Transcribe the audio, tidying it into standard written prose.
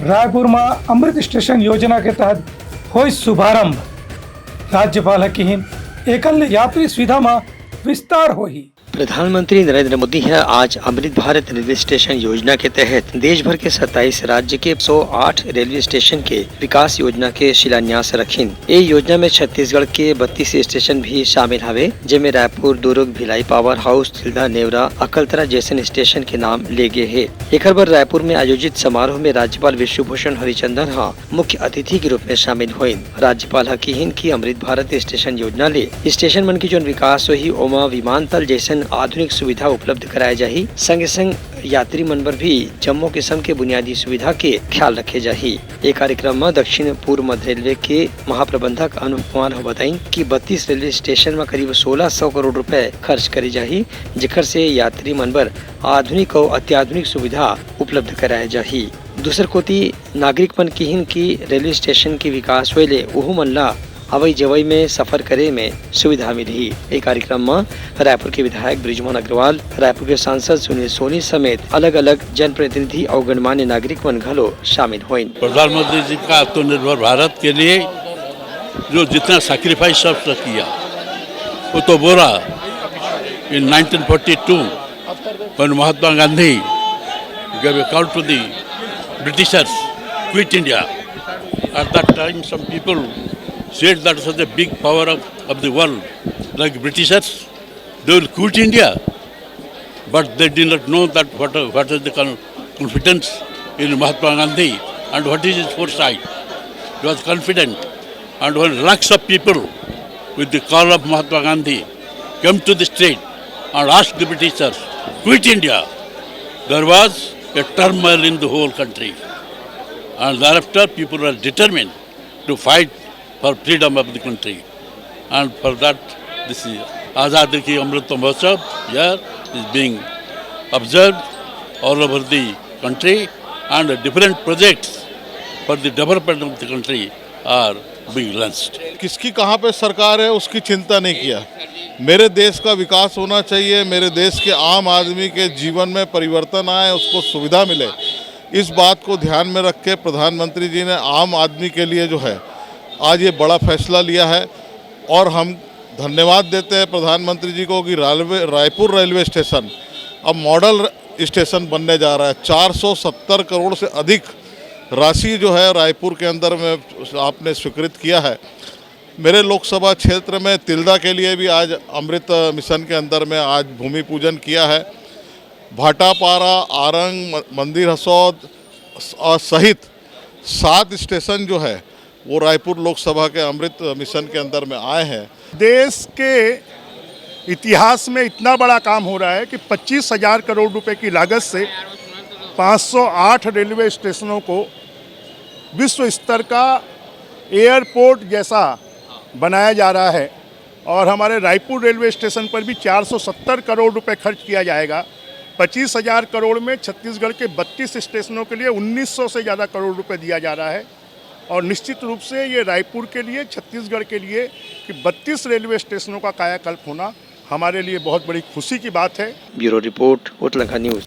रायपुर में अमृत स्टेशन योजना के तहत हुई शुभारंभ। राज्यपाल की एकल यात्री सुविधा में विस्तार हुई। प्रधानमंत्री नरेंद्र मोदी है आज अमृत भारत रेलवे स्टेशन योजना के तहत देश भर के 27 राज्य के 108 रेलवे स्टेशन के विकास योजना के शिलान्यास रखीन। ये योजना में छत्तीसगढ़ के 32 स्टेशन भी शामिल हवे, जिनमें रायपुर, दुर्ग, भिलाई, पावर हाउस, तिल्दा, नेवरा, अकलतरा जैसे स्टेशन के नाम ले गए है। एक बार रायपुर में आयोजित समारोह में राज्यपाल विश्वभूषण हरिचंदन मुख्य अतिथि के रूप में शामिल हुई। राज्यपाल की अमृत भारत स्टेशन योजना ले स्टेशन मन की जो विकास हुई ओमा विमानतल जैसे आधुनिक सुविधा उपलब्ध कराए जाही। संगे संग यात्री मन पर भी जम्मो किस्म के बुनियादी सुविधा के ख्याल रखे जाही। एक कार्यक्रम में दक्षिण पूर्व मध्य रेलवे के महाप्रबंधक अनुप कुमार बताई कि 32 रेलवे स्टेशन में करीब 1600 करोड़ रुपए खर्च करे जाही, जेकर से यात्री मन पर आधुनिक और अत्याधुनिक सुविधा उपलब्ध कराए जाही। दूसर कोती नागरिक मन की रेलवे स्टेशन के विकास होले ओहू मन ला हवाई जवाई में सफर करे में सुविधा मिली। एक कार्यक्रम में रायपुर के विधायक बृजमोहन अग्रवाल, रायपुर के सांसद सुनील सोनी समेत अलग अलग जनप्रतिनिधि और गणमान्य नागरिक मन घलो शामिल हुए। प्रधानमंत्री जी का आत्मनिर्भर भारत के लिए जो जितना सैक्रिफाइस सब किया वो तो बोला। इन 1942 when Mahatma Gandhi gave a call to the Britishers, quit India. At that time some people said that such a big power of the world like Britishers, they will quit India. But they did not know that what is the confidence in Mahatma Gandhi and what is his foresight. He was confident, and when lakhs of people with the call of Mahatma Gandhi came to the street and asked the Britishers, quit India, there was a turmoil in the whole country. And thereafter people were determined to fight for freedom of the country, and for that this is Azadi Ki Amrit Mahotsav here is being observed all over the country, and different projects for the development of the country are being launched. किसकी कहाँ पे सरकार है उसकी चिंता नहीं किया। मेरे देश का विकास होना चाहिए, मेरे देश के आम आदमी के जीवन में परिवर्तन आए, उसको सुविधा मिले, इस बात को ध्यान में रख के प्रधानमंत्री जी ने आम आदमी के लिए जो है आज ये बड़ा फैसला लिया है। और हम धन्यवाद देते हैं प्रधानमंत्री जी को कि रायपुर रेलवे स्टेशन अब मॉडल स्टेशन बनने जा रहा है। 470 करोड़ से अधिक राशि जो है रायपुर के अंदर में आपने स्वीकृत किया है। मेरे लोकसभा क्षेत्र में तिल्दा के लिए भी आज अमृत मिशन के अंदर में आज भूमि पूजन किया है। भाटापारा, आरंग, मंदिर हसौद सहित 7 स्टेशन जो है वो रायपुर लोकसभा के अमृत मिशन के अंदर में आए हैं। देश के इतिहास में इतना बड़ा काम हो रहा है कि 25,000 करोड़ रुपए की लागत से 508 रेलवे स्टेशनों को विश्व स्तर का एयरपोर्ट जैसा बनाया जा रहा है। और हमारे रायपुर रेलवे स्टेशन पर भी 470 करोड़ रुपए खर्च किया जाएगा। 25,000 करोड़ में छत्तीसगढ़ के 32 स्टेशनों के लिए 1900 से ज़्यादा करोड़ रुपए दिया जा रहा है। और निश्चित रूप से ये रायपुर के लिए, छत्तीसगढ़ के लिए कि 32 रेलवे स्टेशनों का कायाकल्प होना हमारे लिए बहुत बड़ी खुशी की बात है। Bureau report, Uttarakhand news.